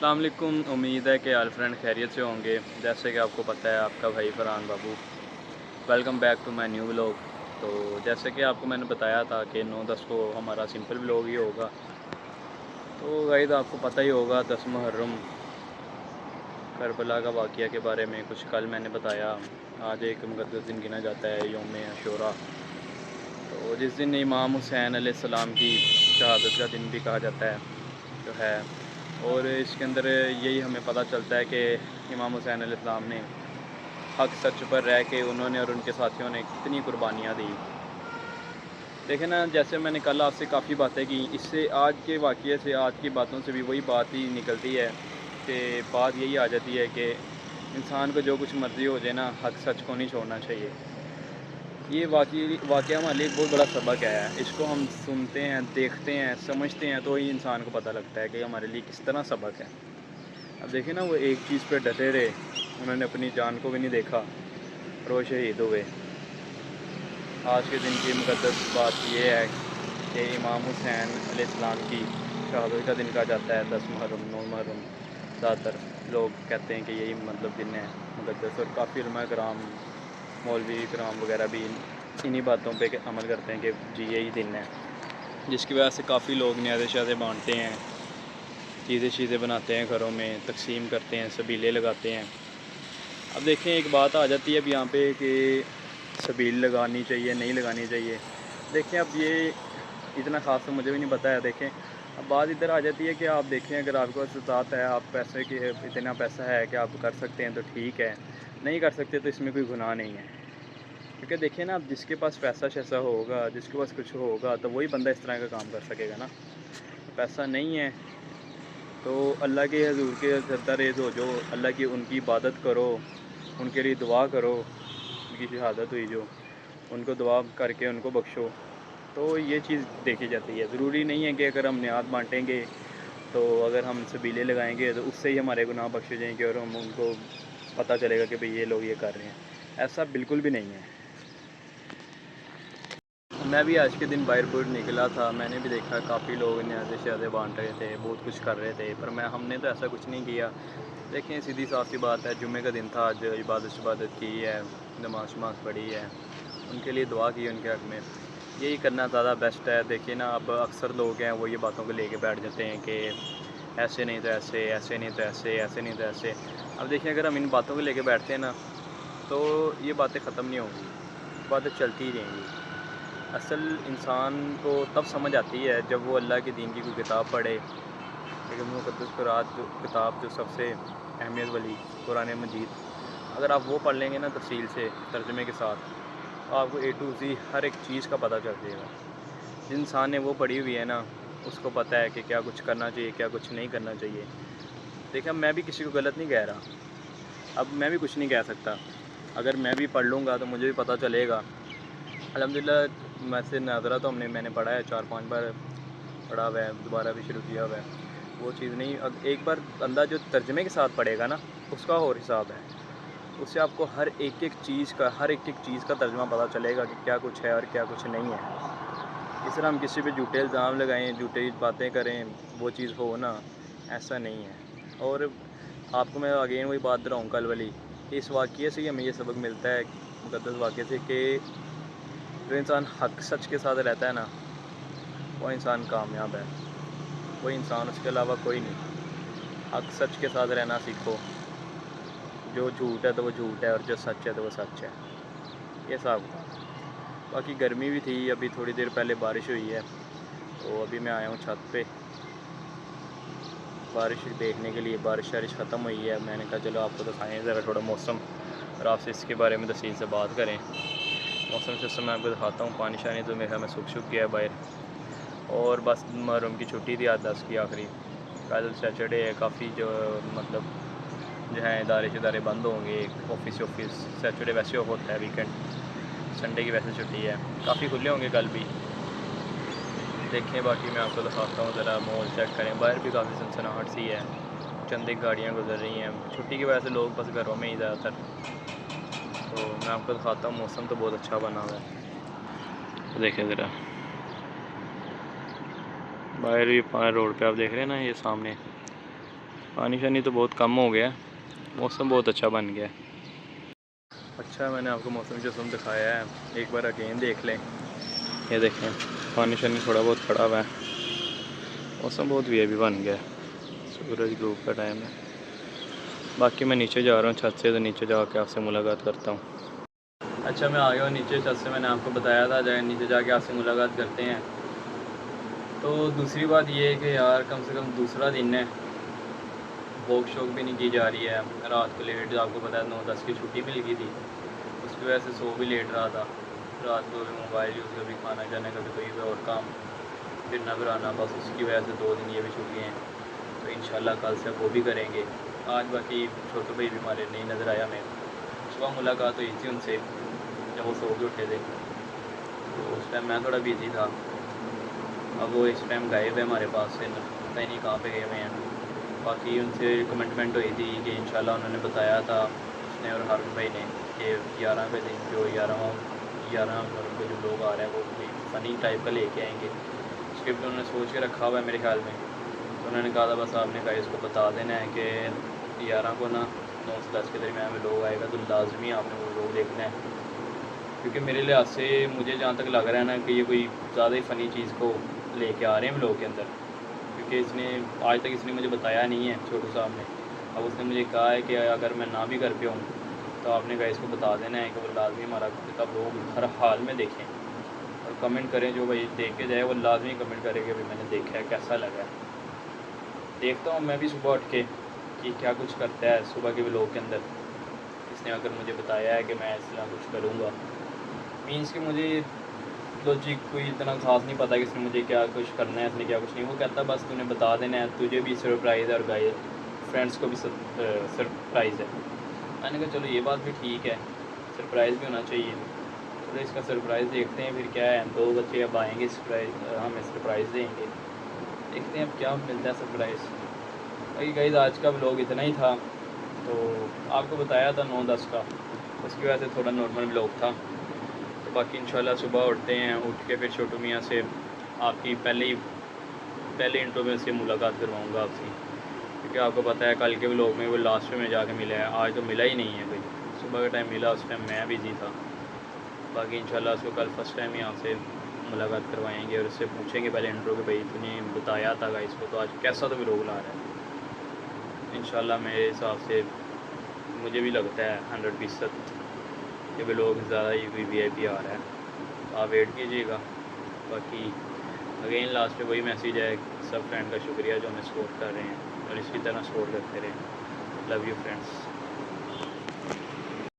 अस्सलाम वालेकुम। उम्मीद है कि ऑल फ्रेंड खैरियत से होंगे। जैसे कि आपको पता है, आपका भाई फरहान बाबू, welcome back to my new vlog. तो जैसे कि आपको मैंने बताया था कि 9-10 को हमारा सिंपल व्लॉग ही होगा। तो गाइस आपको पता ही होगा 10 मुहर्रम करबला का वाक़या के बारे में कुछ कल मैंने बताया। आज एक मुक़द्दस दिन गिना जाता है, यौम आशूरा। तो जिस दिन इमाम हुसैन अलैहिस्सलाम की शहादत का दिन भी कहा जाता है जो है। और इसके अंदर यही हमें पता चलता है कि इमाम हुसैन अलैहिस्सलाम ने हक़ सच पर रह के उन्होंने और उनके साथियों ने कितनी कुर्बानियाँ दी। देखें ना, जैसे मैंने कल आपसे काफ़ी बातें की, इससे आज के वाक़ये से, आज की बातों से भी वही बात ही निकलती है कि बात यही आ जाती है कि इंसान को जो कुछ मर्ज़ी हो जाए ना, हक़ सच को नहीं छोड़ना चाहिए। ये वाक़या हमारे लिए एक बहुत बड़ा सबक है। इसको हम सुनते हैं, देखते हैं, समझते हैं तो ही इंसान को पता लगता है कि हमारे लिए किस तरह सबक है। अब देखिए ना, वो एक चीज़ पे डटे रहे, उन्होंने अपनी जान को भी नहीं देखा और वो शहीद हुए। आज के दिन की मुक़द्दस बात ये है कि इमाम हुसैन अलैहिस्सलाम की शहादत का दिन कहा जाता है 10 मुहर्रम, 9 मुहर्रम। ज़्यादातर लोग कहते हैं कि यही मतलब दिन है मुक़द्दस, और काफ़ी उलमा कराम, मौलवी कराम वगैरह भी इन्हीं बातों पे अमल करते हैं कि जी यही दिन है, जिसकी वजह से काफ़ी लोग न्याज़े श्याज़े बाँटते हैं, चीज़ें बनाते हैं, घरों में तकसीम करते हैं, सबीले लगाते हैं। अब देखें, एक बात आ जाती है अब यहाँ पे कि सबील लगानी चाहिए, नहीं लगानी चाहिए। देखें, अब ये इतना ख़ास तो मुझे भी नहीं पता है। देखें, अब बात इधर आ जाती है कि आप देखें, अगर आपके पास इस्तात है, आप पैसे के इतना पैसा है कि आप कर सकते हैं तो ठीक है, नहीं कर सकते तो इसमें कोई गुनाह नहीं है। क्योंकि देखिए ना, अब जिसके पास पैसा शैसा होगा, जिसके पास कुछ होगा, तो वही बंदा इस तरह का काम कर सकेगा ना। पैसा नहीं है तो अल्लाह के हज़ूर के सरता रेज़ हो, जो अल्लाह की उनकी इबादत करो, उनके लिए दुआ करो, उनकी शहादत हुई जो, उनको दुआ करके उनको बख्शो। तो ये चीज़ देखी जाती है। ज़रूरी नहीं है कि अगर हम न्यात बाँटेंगे, तो अगर हम सबीले लगाएँगे तो उससे ही हमारे गुनाह बख्शे जाएँगे और हम उनको पता चलेगा कि भई ये लोग ये कर रहे हैं। ऐसा बिल्कुल भी नहीं है। मैं भी आज के दिन बाहर निकला था, मैंने भी देखा काफ़ी लोग न्याज़े श्याज़े बाँट रहे थे, बहुत कुछ कर रहे थे, पर हमने तो ऐसा कुछ नहीं किया। देखें, सीधी साफ सी बात है, जुम्मे का दिन था, आज इबादत की है, नमाज़ शमाज़ पढ़ी है, उनके लिए दुआ की है, उनके हक़ में। यही करना ज़्यादा बेस्ट है। देखिए ना, अब अक्सर लोग हैं वो ये बातों को लेके बैठ जाते हैं कि ऐसे नहीं तो ऐसे, ऐसे नहीं तो ऐसे, ऐसे नहीं तो ऐसे। अब देखिए, अगर हम इन बातों को लेके बैठते हैं ना, तो ये बातें ख़त्म नहीं होंगी, बातें चलती ही रहेंगी। असल इंसान को तब समझ आती है जब वो अल्लाह के दीन की कोई किताब पढ़े। एक मुक़द्दस क़ुरान जो किताब जो सबसे अहमियत वाली कुरान मजीद, अगर आप वो पढ़ लेंगे ना तफ़सील से, तर्जुमे के साथ, तो आपको ए टू ज़ी हर एक चीज़ का पता चल जाएगा। जिस इंसान ने वो पढ़ी हुई है ना, उसको पता है कि क्या कुछ करना चाहिए, क्या कुछ नहीं करना चाहिए। देखिए, मैं भी किसी को गलत नहीं कह रहा, अब मैं भी कुछ नहीं कह सकता। अगर मैं भी पढ़ लूँगा तो मुझे भी पता चलेगा। अल्हम्दुलिल्लाह, वैसे नाज़रा तो मैंने पढ़ा है, 4-5 बार पढ़ा हुआ है, दोबारा भी शुरू किया हुआ है। वो चीज़ नहीं, अब एक बार बंदा जो तर्जुमे के साथ पढ़ेगा ना, उसका और हिसाब है। उससे आपको हर एक-एक चीज़ का, हर एक-एक चीज़ का तर्जुमा पता चलेगा कि क्या कुछ है और क्या कुछ नहीं है। इस तरह हम किसी पे झूठे इल्ज़ाम लगाएँ, झूठी बातें करें, वो चीज़ हो ना, ऐसा नहीं है। और आपको मैं अगेन वही बात दोहराऊँ कल वाली, कि इस वाक़ये से ही हमें ये सबक मिलता है, मुक़द्दस वाक़ये से, कि जो इंसान हक़ सच के साथ रहता है ना, वो इंसान कामयाब है। कोई इंसान, उसके अलावा कोई नहीं। हक़ सच के साथ रहना सीखो। जो झूठ है तो वो झूठ है, और जो सच है तो वो सच है। ये हिसाब-किताब। बाकी गर्मी भी थी, अभी थोड़ी देर पहले बारिश हुई है, तो अभी मैं आया हूँ छत पे बारिश देखने के लिए। बारिश ख़त्म हुई है, मैंने कहा चलो आपको दिखाएँ ज़रा थोड़ा मौसम, और आपसे इसके बारे में तफ़सील से बात करें। मौसम सिस्टम मैं आपको दिखाता हूँ। पानी शानी तो मेरे ख्याल में सूख गया है बाहर। और बस मुहर्रम की छुट्टी थी आज 10 की आखिरी, कल सैटरडे है। काफ़ी जो मतलब जो है इदारे बंद होंगे, ऑफिस सैटरडे वैसे ऑफ होता है, वीकेंड, संडे की वैसे छुट्टी है। काफ़ी खुले होंगे कल भी। देखें, बाकी मैं आपको दिखाता हूँ, ज़रा मॉल चेक करें, बाहर भी काफ़ी सनसनाहट सी है, चंद एक गाड़ियाँ गुजर रही हैं। छुट्टी की वजह से लोग बस घरों में ही ज़्यादातर। तो मैं आपको दिखाता हूँ, मौसम तो बहुत अच्छा बना हुआ है। देखें ज़रा, बाहर भी रोड पे आप देख रहे हैं ना, ये सामने पानी शानी तो बहुत कम हो गया है, मौसम बहुत अच्छा बन गया है। अच्छा मैंने आपको मौसम जैसा दिखाया है, एक बार अगेन देख लें। ये देखें पानी शानी थोड़ा बहुत खड़ा हुआ है, मौसम बहुत वीआईपी बन गया है, सूरज ग्रुप का टाइम है। बाकी मैं नीचे जा रहा हूँ छत से, तो नीचे जाके आपसे मुलाकात करता हूँ। अच्छा मैं आ गया हूँ नीचे छत से, मैंने आपको बताया था जाए नीचे जाके आपसे मुलाकात करते हैं। तो दूसरी बात ये है कि यार कम से कम दूसरा दिन है, वॉक शॉक भी नहीं की जा रही है। रात को लेट, आपको पता है 9-10 की छुट्टी मिल गई थी, उसकी वजह से सो भी लेट रहा था। रात को भी मोबाइल यूज़, कभी खाना खाने, कभी कोई और काम, फिरना फिराना, बस उसकी वजह से 2 दिन ये भी छुट्टी हैं। तो इंशाल्लाह कल से वो भी करेंगे। आज बाकी छोटे भाई भी हमारे नहीं नज़र आया हमें, सुबह मुलाकात हुई थी उनसे जब वो सो के उठे थे, तो उस टाइम मैं थोड़ा बिजी था। अब वो इस टाइम गायब है हमारे पास से, पता ही नहीं कहाँ पे गए हुए हैं। बाकी उनसे कमिटमेंट हुई थी कि इंशाल्लाह उन्होंने बताया था उसने और हारून भाई ने कि 11 के दिन जो 11 फरवरी को जो लोग आ रहे हैं वो कोई फ़नी टाइप का लेके आएंगे। स्क्रिप्ट उन्होंने सोच के रखा हुआ है मेरे ख्याल में। तो उन्होंने कहा था बस आपने कहा इसको बता देना है कि 11 को ना 9 से 10 के दरमियान में लोग आएगा, तो लाजमी आपने वो लोग देखना है। क्योंकि मेरे लिहाज से मुझे जहाँ तक लग रहा है ना कि ये कोई ज़्यादा ही फ़नी चीज़ को लेके आ रहे हैं हम लोग के अंदर, क्योंकि इसने आज तक इसने मुझे बताया नहीं है छोटू साहब ने। अब उसने मुझे कहा है कि अगर मैं ना भी घर पे हूँ तो आपने कहा इसको बता देना है कि वो लाजमी हमारा किताब लोग हर हाल में देखें और कमेंट करें। जो भाई देख के जाए वो लाजमी कमेंट करे कि भाई मैंने देखा है, कैसा लगा है। देखता हूँ मैं भी सुबह उठ के कि क्या कुछ करता है सुबह के व्लॉग के अंदर। इसने अगर मुझे बताया है कि मैं इस तरह कुछ करूँगा, मीन्स कि मुझे लॉजिक कोई इतना खास नहीं पता कि इसने मुझे क्या कुछ करना है, इसने क्या कुछ नहीं। वो कहता बस तूने बता देना है, तुझे भी सरप्राइज़ है और गाइस फ्रेंड्स को भी सरप्राइज़ है। मैंने कहा चलो ये बात भी ठीक है, सरप्राइज़ भी होना चाहिए। चलो इसका सरप्राइज़ देखते हैं फिर क्या है। 2 बच्चे अब आएंगे सरप्राइज़, हमें सरप्राइज़ देंगे, देखते हैं अब क्या मिलता है सरप्राइज़। बाकी गाइस आज का व्लॉग इतना ही था, तो आपको बताया था 9-10 का, उसकी वजह से थोड़ा नॉर्मल व्लॉग था। तो बाकी इंशाल्लाह सुबह उठते हैं, उठ के फिर छोटू मियाँ से आपकी पहले इंट्रो में से मुलाकात करवाऊँगा आपसे, क्योंकि आपको पता है कल के व्लॉग में वो लास्ट में जाके मिला है, आज तो मिला ही नहीं है भाई। सुबह का टाइम मिला, उस टाइम मैं बिज़ी था। बाकी इंशाल्लाह उसको कल फर्स्ट टाइम ही आपसे मुलाकात करवाएंगे और उससे पूछेंगे पहले इंट्रो के भाई तूने बताया था गाइस को, तो आज कैसा तो व्लॉग ला रहा है। इंशाल्लाह मेरे हिसाब से मुझे भी लगता है 100% कि व्लॉग ज़्यादा ही वीआईपी आ रहा है, तो आप वेट कीजिएगा। बाकी अगेन लास्ट में वही मैसेज है, सब फ्रेंड का शुक्रिया जो हमें सपोर्ट कर रहे हैं और इसी तरह सपोर्ट करते रहें। Love you friends.